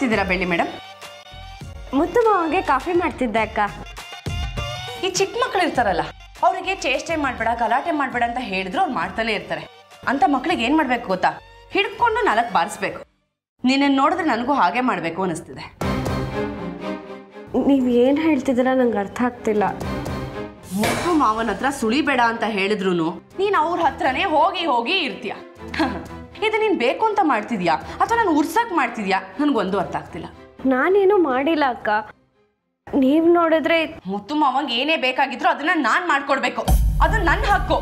ಮಾಡ್ತಿದ್ದೀರಾ ಬೆಳ್ಳಿ ಮೇಡಮ್? ಮುತ್ತು ಮಾವಗೆ ಕಾಫಿ ಮಾಡ್ತಿದ್ದೆ ಅಕ್ಕ. ಈ ಚಿಕ್ಕ ಮಕ್ಕಳು ಇರ್ತಾರಲ್ಲ, ಅವರಿಗೆ ಚೇಷ್ಟೆ ಮಾಡಬೇಡ, ಗಲಾಟೆ ಮಾಡಬೇಡ ಅಂತ ಹೇಳಿದ್ರು ಅವ್ರು ಮಾಡ್ತಾನೆ ಇರ್ತಾರೆ. ಅಂತ ಮಕ್ಳಿಗೆ ಏನು ಮಾಡಬೇಕು ಗೊತ್ತಾ? ಹಿಡ್ಕೊಂಡು 4 ಬಾರಿಸ್ಬೇಕು. ನಿನ್ನನ್ನು ನೋಡಿದ್ರೆ ನನಗೂ ಹಾಗೆ ಮಾಡಬೇಕು ಅನ್ನಿಸ್ತಿದೆ. ನೀವು ಏನು ಹೇಳ್ತಿದ್ದೀರಾ ನಂಗೆ ಅರ್ಥ ಆಗ್ತಿಲ್ಲ. ಮುತ್ತು ಮಾವನ ಹತ್ರ ಸುಳಿಬೇಡ ಅಂತ ಹೇಳಿದ್ರು ನೀನು ಅವ್ರ ಹತ್ರನೇ ಹೋಗಿ ಹೋಗಿ ಇರ್ತೀಯ. ಇದು ನೀನು ಬೇಕು ಅಂತ ಮಾಡ್ತಿದ್ಯಾ ಅಥವಾ ನಾನು ಉರ್ಸಕ್ ಮಾಡ್ತಿದ್ಯಾ? ನನಗೊಂದು ಅರ್ಥ ಆಗ್ತಿಲ್ಲ. ನಾನೇನು ಮಾಡಿಲ್ಲ ಅಕ್ಕ. ನೀವು ನೋಡಿದ್ರೆ ಮುತ್ತು ಮಾವಂಗೆ ಏನೇ ಬೇಕಾಗಿದ್ರು ಅದನ್ನ ನಾನು ಮಾಡ್ಕೊಡ್ಬೇಕು. ಅದು ನನ್ನ ಹಕ್ಕು.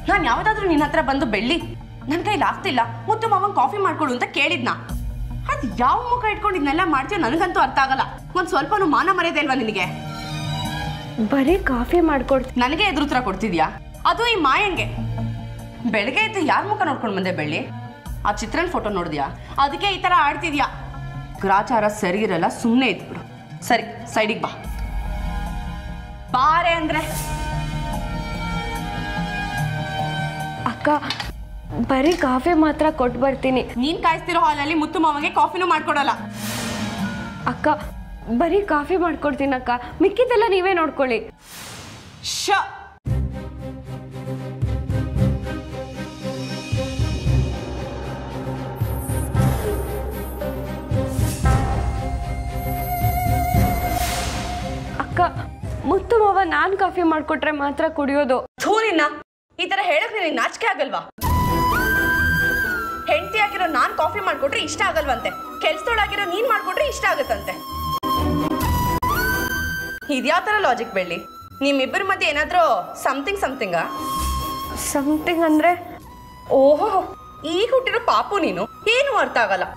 ನಾನು ಯಾವ್ದಾದ್ರು ನಿನ್ನ ಹತ್ರ ಬಂದು ಬೆಳ್ಳಿ ನನ್ನ ಕೈಲಿ ಆಗ್ತಿಲ್ಲ, ಮುತ್ತು ಮಾವಂಗೆ ಕಾಫಿ ಮಾಡ್ಕೊಡು ಅಂತ ಕೇಳಿದ್ನಾ? ಅದು ಯಾವ ಮುಖ ಇಟ್ಕೊಂಡು ಇದನ್ನೆಲ್ಲ ಮಾಡ್ತೀವಿ ನನಗಂತೂ ಅರ್ಥ ಆಗಲ್ಲ. ಒಂದು ಸ್ವಲ್ಪನೂ ಮಾನ ಮರ್ಯಾದೆ ಇಲ್ವಾ ನಿನಗೆ? ಬರೀ ಕಾಫಿ ಮಾಡ್ಕೊಡ್ತೀನಿ. ನನಗೆ ಎದುರುತ್ತರ ಕೊಡ್ತಿದ್ಯಾ? ಅದು ಈ ಮಾಯಂಗೆ. ಬೆಳಗ್ಗೆ ಇದ್ದು ಯಾರ ಮುಖ ನೋಡ್ಕೊಂಡು ಬಂದೆ ಬೆಳ್ಳಿ? ಆ ಚಿತ್ರನ ಫೋಟೋ ನೋಡಿದ್ಯಾ? ಅದಕ್ಕೆ ಈ ಥರ ಆಡ್ತಿದ್ಯಾ? ಗ್ರಾಚಾರ ಸರಿ ಇರಲ್ಲ, ಸುಮ್ಮನೆ ಇದ್ಬಿಡು. ಸರಿ, ಸೈಡಿಗೆ ಬಾ. ಬಾರೆ ಅಂದ್ರೆ ಅಕ್ಕ, ಬರೀ ಕಾಫಿ ಮಾತ್ರ ಕೊಟ್ಟು ಬರ್ತೀನಿ. ನೀನ್ ಕಾಯಿಸ್ತಿರೋ ಹಾಲಲ್ಲಿ ಮುತ್ತು ಮಾವಂಗೆ ಕಾಫಿನೂ ಮಾಡ್ಕೊಡಲ್ಲ. ಅಕ್ಕ, ಬರೀ ಕಾಫಿ ಮಾಡ್ಕೊಡ್ತೀನಿ ಅಕ್ಕ, ಮಿಕ್ಕಿದ್ದೆಲ್ಲ ನೀವೇ ನೋಡ್ಕೊಳ್ಳಿ. ಶ ಅಕ್ಕ, ಮುತ್ತು ಮಾವ ನಾನು ಕಾಫಿ ಮಾಡ್ಕೊಟ್ರೆ ಮಾತ್ರ ಕುಡಿಯೋದು. ಥೂರಿನ ಈ ತರ ಹೇಳಕ್ ನಿನಗೆ ನಾಚಿಕೆ ಆಗಲ್ವಾ? ಹೆಂಡತಿ ಆಗಿರೋ ನಾನ್ ಕಾಫಿ ಮಾಡ್ಕೊಟ್ರೆ ಇಷ್ಟ ಆಗಲ್ವಂತೆ, ಕೆಲ್ಸದೊಳಗಿರೋ ನೀನ್ ಮಾಡ್ಕೊಟ್ರೆ ಇಷ್ಟ ಆಗತ್ತಂತೆ. ಇದ್ಯಾವ ತರ ಲಾಜಿಕ್ ಬೆಳ್ಳಿ? ನಿಮ್ಮಿಬ್ಬರ ಮಧ್ಯೆ ಏನಾದ್ರೂ ಸಮಥಿಂಗ್ ಸಮಥಿಂಗ್ ಅಂದ್ರೆ? ಓಹೋ, ಈಗ ಹುಟ್ಟಿರೋ ಪಾಪು ನೀನು. ಏನು ಅರ್ಥ ಆಗಲ್ಲ.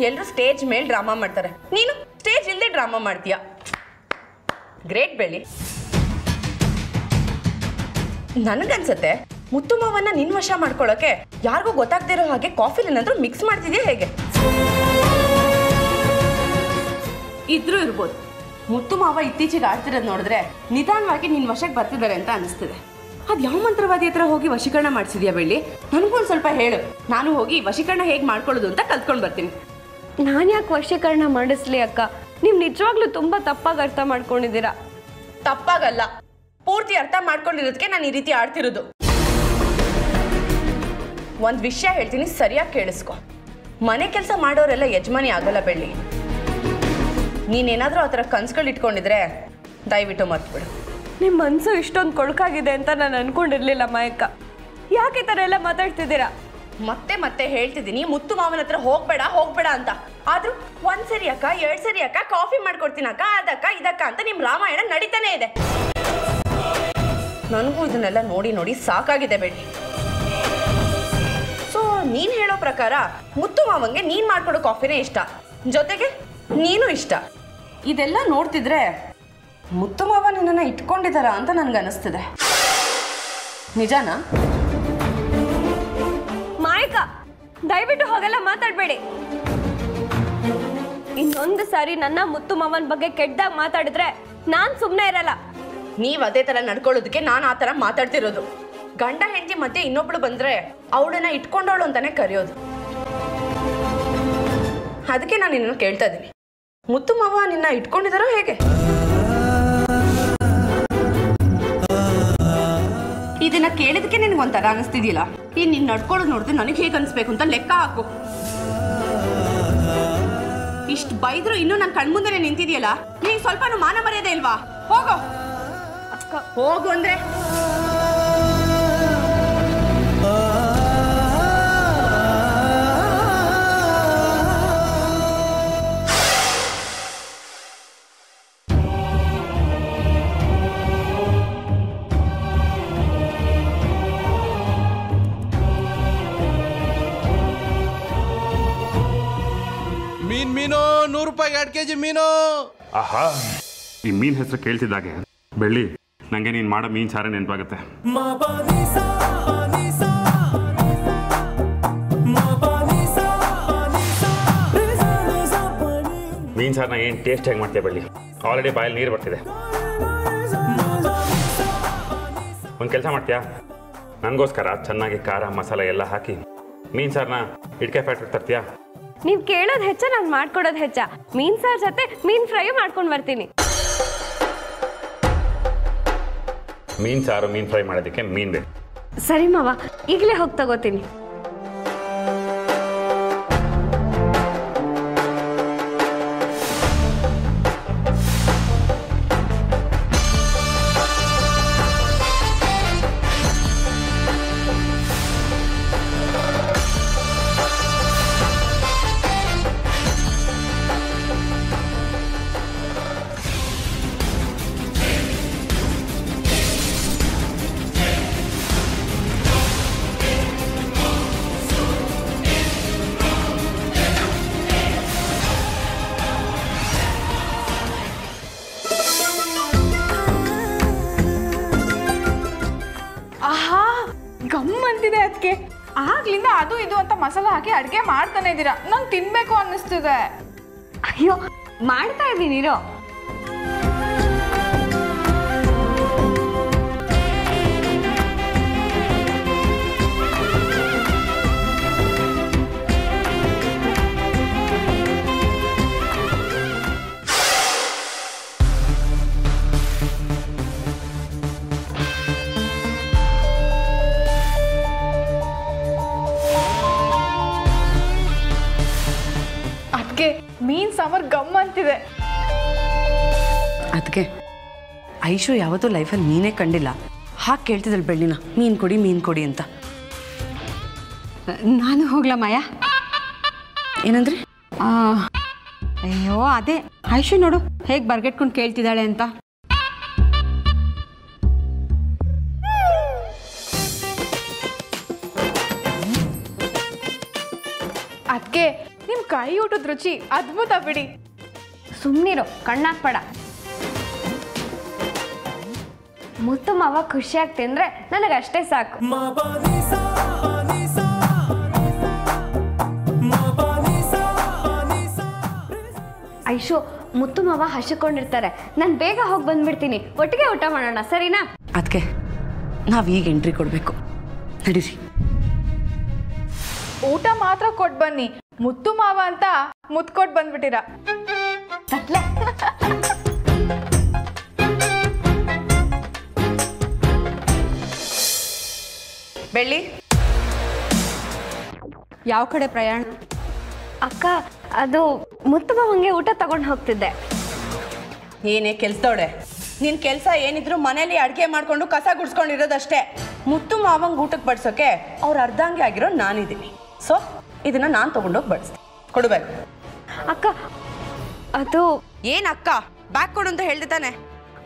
ಎಲ್ರು ಸ್ಟೇಜ್ ಮೇಲೆ ಡ್ರಾಮಾ ಮಾಡ್ತಾರೆ, ನೀನು ಸ್ಟೇಜ್ ಇಲ್ಲದೆ ಡ್ರಾಮಾ ಮಾಡ್ತೀಯ. ಗ್ರೇಟ್ ಬೆಳ್ಳಿ. ನನಗನ್ಸತ್ತೆ ಮುತ್ತು ಮಾವನ್ನ ನಿನ್ ವಶ ಮಾಡ್ಕೊಳ್ಳೋಕೆ ಯಾರಿಗೂ ಗೊತ್ತಾಗ್ದಿರೋ ಹಾಗೆ ಕಾಫಿಲಿ ಏನಾದ್ರೂ ಮಿಕ್ಸ್ ಮಾಡ್ತಿದ್ಯಾ ಹೇಗೆ? ಇದ್ರೂ ಇರ್ಬೋದು. ಮುತ್ತು ಮಾವ ಇತ್ತೀಚೆಗೆ ಆಡ್ತಿರೋದು ನೋಡಿದ್ರೆ ನಿಧಾನವಾಗಿ ನಿನ್ ವಶಕ್ಕೆ ಬರ್ತಿದ್ದಾರೆ ಅಂತ ಅನಿಸ್ತಿದೆ. ಅದು ಯಾವ ಮಂತ್ರವಾದಿ ಹತ್ರ ಹೋಗಿ ವಶೀಕರಣ ಮಾಡಿಸಿದ್ಯಾ ಬೆಳ್ಳಿ? ನನಗೊಂದು ಸ್ವಲ್ಪ ಹೇಳು, ನಾನು ಹೋಗಿ ವಶೀಕರಣ ಹೇಗೆ ಮಾಡ್ಕೊಳ್ಳೋದು ಅಂತ ಕಲ್ತ್ಕೊಂಡು ಬರ್ತೀನಿ. ನಾನು ಯಾಕೆ ವಶೀಕರಣ ಮಾಡಿಸ್ಲಿ ಅಕ್ಕ? ನೀವು ನಿಜವಾಗ್ಲೂ ತುಂಬ ತಪ್ಪಾಗಿ ಅರ್ಥ ಮಾಡ್ಕೊಂಡಿದ್ದೀರಾ. ತಪ್ಪಾಗಲ್ಲ, ಪೂರ್ತಿ ಅರ್ಥ ಮಾಡ್ಕೊಂಡಿರೋದಕ್ಕೆ ನಾನು ಈ ರೀತಿ ಆಡ್ತಿರೋದು. ಒಂದು ವಿಷಯ ಹೇಳ್ತೀನಿ, ಸರಿಯಾಗಿ ಕೇಳಿಸ್ಕೊ. ಮನೆ ಕೆಲಸ ಮಾಡೋರೆಲ್ಲ ಯಜಮಾನಿ ಆಗಲ್ಲ ಬೆಳ್ಳಿ. ನೀನೇನಾದರೂ ಆ ಥರ ಕನ್ಸುಗಳು ಇಟ್ಕೊಂಡಿದ್ರೆ ದಯವಿಟ್ಟು ಮರ್ತ್ಬಿಡು. ನಿಮ್ಮ ಮನಸ್ಸು ಇಷ್ಟೊಂದು ಕೊಳಕಾಗಿದೆ ಅಂತ ನಾನು ಅನ್ಕೊಂಡಿರ್ಲಿಲ್ಲ ಮಾಯಕ್ಕ. ಯಾಕೆ ಈ ಥರ ಎಲ್ಲ ಮಾತಾಡ್ತಿದ್ದೀರಾ? ಮತ್ತೆ ಹೇಳ್ತಿದ್ದೀನಿ, ಮುತ್ತು ಮಾವನ ಹತ್ರ ಹೋಗ್ಬೇಡ ಅಂತ. ಆದ್ರೂ 1 ಸರಿ ಅಕ್ಕ, 2 ಸರಿ ಅಕ್ಕ, ಕಾಫಿ ಮಾಡ್ಕೊಡ್ತೀನಕ್ಕ, ಅದಕ್ಕ ಇದಕ್ಕ ಅಂತ ನಿಮ್ ರಾಮಾಯಣ ನಡೀತಾನೆ ಇದೆ. ನನಗೂ ಇದನ್ನೆಲ್ಲ ನೋಡಿ ಸಾಕಾಗಿದೆ ಬೆಳ್ಳಿ. ಸೊ ನೀನ್ ಹೇಳೋ ಪ್ರಕಾರ ಮುತ್ತು ಮಾವಂಗೆ ನೀನ್ ಮಾಡ್ಕೊಡೋ ಕಾಫಿನೇ ಇಷ್ಟ, ಜೊತೆಗೆ ನೀನು ಇಷ್ಟ. ಇದೆಲ್ಲ ನೋಡ್ತಿದ್ರೆ ಮುತ್ತು ಮಾವ ನಿನ್ನನ್ನ ಇಟ್ಕೊಂಡಿದಾರ ಅಂತ ನನ್ಗನ್ನಿಸ್ತಿದೆ. ನಿಜಾನಾ? ಮಾಯಕ್ಕ, ದಯವಿಟ್ಟು ಹಾಗೆಲ್ಲ ಮಾತಾಡಬೇಡಿ. ಇನ್ನೊಂದು ಸಾರಿ ನನ್ನ ಮುತ್ತು ಮಾವನ ಬಗ್ಗೆ ಕೆಟ್ಟದಾಗ ಮಾತಾಡಿದ್ರೆ ನಾನು ಸುಮ್ಮನೆ ಇರಲ್ಲ. ನೀವ್ ಅದೇ ತರ ನಡ್ಕೊಳ್ಳೋದಕ್ಕೆ ನಾನು ಆ ತರ ಮಾತಾಡ್ತಿರೋದು. ಗಂಡ ಹೆಂಡತಿ ಮಧ್ಯೆ ಇನ್ನೊಬ್ಳು ಬಂದ್ರೆ ಅವಳನ್ನ ಇಟ್ಕೊಂಡವಳು ಅಂತಾನೆ ಕರೆಯೋದು. ಅದಕ್ಕೆ ನಾನು ನಿನ್ನ ಕೇಳ್ತಾ ಇದ್ದೀನಿ, ಮುತ್ತು ಮಾವ ನಿನ್ನ ಇಟ್ಕೊಂಡಿದಾರೋ ಹೇಗೆ? ಇದನ್ನ ಕೇಳಿದಕ್ಕೆ ನಿನಗೊಂಥರ ಅನಿಸ್ತಿದ್ಯಲ್ಲ, ಈ ನೀನ್ ನಡ್ಕೊಳ್ಳೋದು ನೋಡಿದ್ರೆ ನನಗೆ ಹೇಗೆ ಅನಿಸ್ಬೇಕು ಅಂತ ಲೆಕ್ಕ ಹಾಕು. ಇಷ್ಟು ಬೈದ್ರು ಇನ್ನೂ ನನ್ನ ಕಣ್ಮುಂದೆ ನಿಂತಿದ್ಯಲ್ಲ, ನೀನ್ ಸ್ವಲ್ಪನೂ ಮಾನ ಮರ್ಯಾದೆ ಇಲ್ವಾ? ಹೋಗೋ ಅಕ್ಕ, ಹೋಗು ಅಂದ್ರೆ. ಮೀನು 100 ರೂಪಾಯಿಗೆ 2 kg ಮೀನು. ಆಹಾ, ಈ ಮೀನ್ ಹೆಸರು ಕೇಳ್ತಿದ್ದಾಗೆ ಬೆಳ್ಳಿ ನಂಗೆ ನೀನು ಮಾಡೋ ಮೀನ್ ಸಾರ ನೆನಪಾಗುತ್ತೆ. ಮೀನ್ ಸಾರನ್ನ ಏನು ಟೇಸ್ಟ್ ಹೇಗೆ ಮಾಡ್ತೀಯ ಬೆಳ್ಳಿ? ಆಲ್ರೆಡಿ ಬಾಯಲ್ಲಿ ನೀರು ಬರ್ತಿದೆ. ಒಂದು ಕೆಲಸ ಮಾಡ್ತೀಯಾ? ನನಗೋಸ್ಕರ ಚೆನ್ನಾಗಿ ಖಾರ ಮಸಾಲೆ ಎಲ್ಲ ಹಾಕಿ ಮೀನ್ ಸಾರನ್ನ ಇಟ್ಕೆ ಫ್ಯಾಕ್ಟ್ರಿಗೆ ತರ್ತೀಯಾ? ನೀವು ಕೇಳೋದು ಹೆಚ್ಚ, ನಾನು ಮಾಡ್ಕೊಡೋದು ಹೆಚ್ಚ. ಮೀನ್ ಸಾರು ಜೊತೆ ಮೀನ್ ಫ್ರೈ ಮಾಡ್ಕೊಂಡು ಬರ್ತೀನಿ. ಮೀನು ಸಾರು ಮೀನು ಫ್ರೈ ಮಾಡೋದಕ್ಕೆ ಮೀನು ಬೇಕು. ಸರಿ ಮಾವ, ಈಗಲೇ ಹೋಗಿ ತಗೋತೀನಿ. ಗಮ್ಮಂತಿದೆ ಅದಕ್ಕೆ. ಆಗ್ಲಿಂದ ಅದು ಇದು ಅಂತ ಮಸಾಲ ಹಾಕಿ ಅಡುಗೆ ಮಾಡ್ತಾನೆ ಇದ್ದೀರಾ, ನಂಗೆ ತಿನ್ಬೇಕು ಅನ್ನಿಸ್ತಿದೆ. ಅಯ್ಯೋ, ಮಾಡ್ತಾ ಇದ್ದೀನಿರೋ. ಮೀನ್ ಸಾಂಬಾರ್ ಗಮ್ಮಂತಿದೆ. ಅದಕ್ಕೆ ಐಶು ಯಾವತ್ತೂ ಲೈಫಲ್ಲಿ ಮೀನೇ ಕಂಡಿಲ್ಲ. ಹಾಗೆ ಕೇಳ್ತಿದ್ದಳು ಬೆಳ್ಳಿನ, ಮೀನು ಕೊಡಿ ಮೀನು ಕೊಡಿ ಅಂತ. ನಾನು ಹೋಗ್ಲಾ ಮಾಯಾ? ಏನಂದ್ರಿ? ಅಯ್ಯೋ ಅದೇ ಐಶು ನೋಡು ಹೇಗೆ ಬರ್ಗೆಟ್ಕೊಂಡು ಕೇಳ್ತಿದ್ದಾಳೆ ಅಂತ. ಅದಕ್ಕೆ ನಿಮ್ ಕೈ ಊಟದ ರುಚಿ ಅದ್ಭುತ ಬಿಡಿ. ಸುಮ್ಮನಿರೋ, ಕಣ್ಣಾಕ್ಬೇಡ. ಮುತ್ತು ಮಾವ ಖುಷಿಯಾಗಿ ತಿಂದ್ರೆ ನನಗಷ್ಟೇ ಸಾಕು. ಐಶು, ಮುತ್ತು ಮಾವ ಹಸಿಕೊಂಡಿರ್ತಾರೆ, ನಾನು ಬೇಗ ಹೋಗಿ ಬಂದ್ಬಿಡ್ತೀನಿ. ಒಟ್ಟಿಗೆ ಊಟ ಮಾಡೋಣ, ಸರಿನಾ? ಅದಕ್ಕೆ ನಾವೀಗ ಎಂಟ್ರಿ ಕೊಡಬೇಕು, ನಡೀರಿ. ಊಟ ಮಾತ್ರ ಕೊಟ್ಟು ಬನ್ನಿ, ಮುತ್ತು ಮಾವ ಅಂತ ಮುತ್ಕೊಟ್ಟು ಬಂದ್ಬಿಟ್ಟಿರ. ಬೆಳ್ಳಿ, ಯಾವ ಕಡೆ ಪ್ರಯಾಣ? ಅಕ್ಕ, ಅದು ಮುತ್ತು ಮಾವಂಗೆ ಊಟ ತಗೊಂಡು ಹೋಗ್ತಿದ್ದೆ. ಏನೇ ಕೆಲ್ಸದೋಡೆ, ನಿನ್ನ ಕೆಲಸ ಏನಿದ್ರು ಮನೇಲಿ ಅಡುಗೆ ಮಾಡ್ಕೊಂಡು ಕಸ ಗುಡ್ಸ್ಕೊಂಡಿರೋದಷ್ಟೇ. ಮುತ್ತು ಮಾವಂಗೆ ಊಟಕ್ಕೆ ಬಡ್ಸೋಕೆ ಅವ್ರು ಅರ್ಧಂಗೆ ಆಗಿರೋ ನಾನಿದ್ದೀನಿ. ಸೊ ಇದನ್ನ ನಾನು ತಗೊಂಡೋಗಿ ಬಡಿಸ್ತೀನಿ. ಕೊಡಬೇಕು. ಅಕ್ಕ, ಅದು ಏನು ಅಕ್ಕ, ಬ್ಯಾಗ್ ಕೊಡು ಅಂತ ಹೇಳ್ದೆ ತಾನೆ?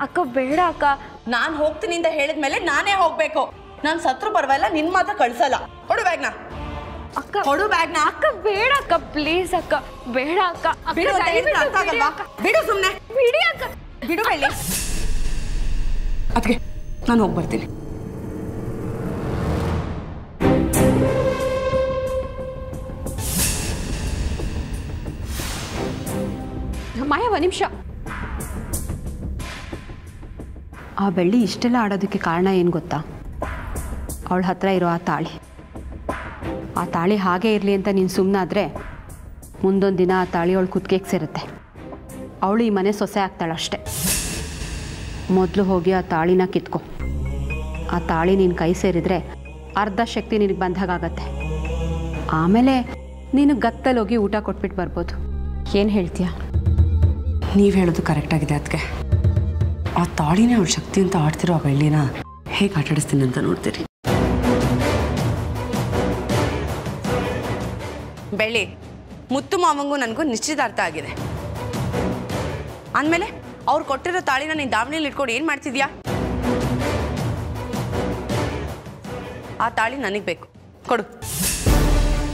ಅಕ್ಕ ಬೇಡ ಅಕ್ಕ. ನಾನು ಹೋಗ್ತೀನಿ ಅಂತ ಹೇಳಿದ್ಮೇಲೆ ನಾನೇ ಹೋಗ್ಬೇಕು. ನಾನು ಸತ್ರು ಪರವಾಗಿಲ್ಲ, ನಿನ್ ಮಾತ್ರ ಕಳ್ಸಲ್ಲ. ಕೊಡು ಬ್ಯಾಗ್ನ. ಅಕ್ಕ ಕೊಡು ಬ್ಯಾಗ್ನ. ಅಕ್ಕ ಬೇಡ ಅಕ್ಕ, ಪ್ಲೀಸ್ ಅಕ್ಕ, ಬೇಡ ಅಕ್ಕ. ಬಿಡು ಅಂತ ಹೇಳಿದ್ರೆ ಅರ್ಥ ಆಗಲ್ವಾ? ಬಿಡು ಸುಮ್ಮನೆ. ಬಿಡಿ ಅಕ್ಕ. ಬಿಡು ಬೆಳ್ಳಿ. ಅದಕ್ಕೆ ನಾನು ಹೋಗಿ ಬರ್ತೀನಿ. ಮಾಯಾ, ಒಂದು ನಿಮಿಷ. ಆ ಬೆಳ್ಳಿ ಇಷ್ಟೆಲ್ಲ ಆಡೋದಕ್ಕೆ ಕಾರಣ ಏನು ಗೊತ್ತಾ? ಅವಳ ಹತ್ರ ಇರೋ ಆ ತಾಳಿ. ಆ ತಾಳಿ ಹಾಗೇ ಇರಲಿ ಅಂತ ನೀನು ಸುಮ್ಮನಾದರೆ ಮುಂದೊಂದು ದಿನ ಆ ತಾಳಿ ಅವಳು ಕುತ್ತಿಗೆಗೆ ಸೇರುತ್ತೆ. ಅವಳು ಈ ಮನೆ ಸೊಸೆ ಆಗ್ತಾಳಷ್ಟೆ. ಮೊದಲು ಹೋಗಿ ಆ ತಾಳಿನ ಕಿತ್ಕೊ. ಆ ತಾಳಿ ನಿನ್ನ ಕೈ ಸೇರಿದರೆ ಅರ್ಧ ಶಕ್ತಿ ನಿನಗೆ ಬಂದಾಗತ್ತೆ. ಆಮೇಲೆ ನೀನು ಗತ್ತಲ್ಲಿ ಹೋಗಿ ಊಟ ಕೊಟ್ಬಿಟ್ಟು ಬರ್ಬೋದು. ಏನು ಹೇಳ್ತೀಯಾ? ನೀವು ಹೇಳೋದು ಕರೆಕ್ಟಾಗಿದೆ. ಅದಕ್ಕೆ ಆ ತಾಳಿನೇ ಅವಳ ಶಕ್ತಿ ಅಂತ ಆಡ್ತಿರೋ ಆ ಬೆಳ್ಳಿನ ಹೇಗೆ ಆಟಾಡಿಸ್ತೀನಿ ಅಂತ ನೋಡ್ತೀರಿ. ಬೆಳ್ಳಿ, ಮುತ್ತು ಮಾವಂಗೂ ನನಗೂ ನಿಶ್ಚಿತಾರ್ಥ ಆಗಿದೆ ಅಂದಮೇಲೆ ಅವ್ರು ಕೊಟ್ಟಿರೋ ತಾಳಿನ ನೀನು ದಾವಣಿಯಲ್ಲಿ ಇಟ್ಕೊಂಡು ಏನು ಮಾಡ್ತಿದ್ಯಾ? ಆ ತಾಳಿ ನನಗೆ ಬೇಕು, ಕೊಡು.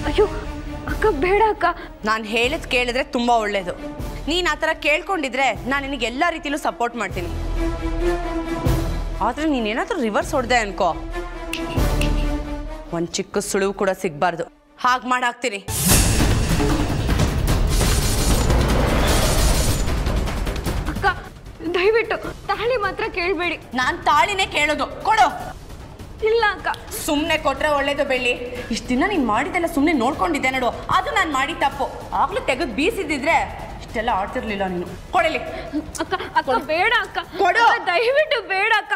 ಅಯ್ಯೋ ಅಕ್ಕ, ಬೇಡ ಅಕ್ಕ. ನಾನು ಹೇಳಿದ್ ಕೇಳಿದ್ರೆ ತುಂಬ ಒಳ್ಳೇದು. ನೀನು ಆ ಥರ ಕೇಳ್ಕೊಂಡಿದ್ರೆ ನಾನು ನಿನಗೆ ಎಲ್ಲ ರೀತಿಲೂ ಸಪೋರ್ಟ್ ಮಾಡ್ತೀನಿ. ಆದರೆ ನೀನೇನಾದರೂ ರಿವರ್ಸ್ ಹೊಡೆದೆ ಅನ್ಕೋ, ಒಂದು ಚಿಕ್ಕ ಸುಳುವು ಕೂಡ ಸಿಗಬಾರ್ದು. ಹಾಗೆ ಮಾಡಾಕ್ತೀನಿ. ಅಕ್ಕ, ದಯವಿಟ್ಟು ತಾಳಿ ಮಾತ್ರ ಕೇಳಬೇಡಿ. ನಾನು ತಾಳಿನೇ ಕೇಳೋದು, ಕೊಡು. ಇಲ್ಲ ಅಕ್ಕ. ಸುಮ್ಮನೆ ಕೊಟ್ರೆ ಒಳ್ಳೇದು ಬೆಳ್ಳಿ. ಇಷ್ಟು ದಿನ ನೀನು ಮಾಡಿದ್ದೆಲ್ಲ ಸುಮ್ಮನೆ ನೋಡ್ಕೊಂಡಿದ್ದೆ ನೋಡು, ಅದು ನಾನು ಮಾಡಿ ತಪ್ಪು. ಆಗ್ಲೂ ತೆಗೆದು ಬೀಸಿದ್ದಿದ್ರೆ ಇಷ್ಟೆಲ್ಲ ಆಡ್ತಿರ್ಲಿಲ್ಲ ನೀನು. ಕೊಡಲಿ ಅಕ್ಕ. ಅಕ್ಕ ಬೇಡ ಅಕ್ಕ, ಕೊಡು. ದಯವಿಟ್ಟು ಬೇಡ ಅಕ್ಕ.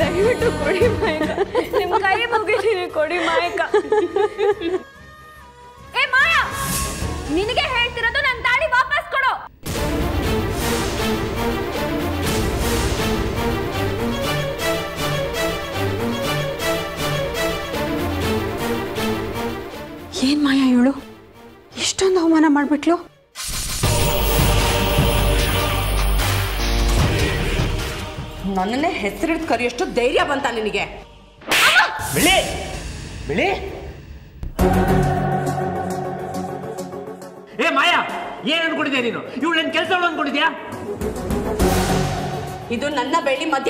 ದಯವಿಟ್ಟು ಕೊಡಿ ಮಾಯಕ, ನಿಮ್ ಕೈ ಮುಗಿತೀನಿ, ಕೊಡಿ ಮಾಯಕ. ಏ ಮಾಯಾ, ನಿನಗೆ ಹೇಳ್ತಿರೋದು ನನ್ನ ತಾಳಿ ವಾಪಸ್ ಕೊಡು. ಏನ್ ಮಾಯಾ ಇವಳು ಇಷ್ಟೊಂದು ಅವಮಾನ ಮಾಡ್ಬಿಟ್ಲು? ನನ್ನನ್ನೇ ಹೆಸರಿಡ್ದು ಕರೆಯೋಷ್ಟು ಧೈರ್ಯ ಬಂತ ನಿನಗೆ? ಬಿಳಿ ಬಿಳಿ ಏ ಮಾಯಾ, ಏನ್ ಅನ್ಕೊಂಡಿದ್ಯಾ ನೀನು? ಇವಳು ನನ್ನ ಕೆಲಸ ಅನ್ಕೊಂಡಿದ್ಯಾ? ಇದು ನನ್ನ ಬೆಳ್ಳಿ ಮಧ್ಯ